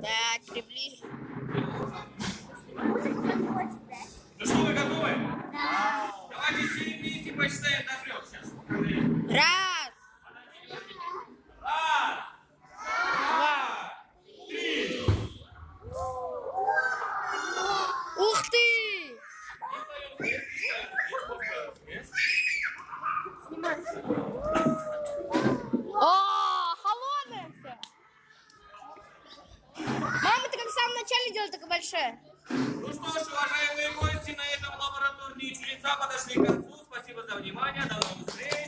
Да, приближу. Ну что, вы готовы? Да. Давайте все вместе посчитаем до 3 сейчас. Раз, Раз, два. 3. Ух ты! О, холодное все. Мама, ты как в самом начале делала, такое большое. Ну что ж, уважаемые гости, на этом лабораторные чудеса подошли к концу. Спасибо за внимание. До новых встреч.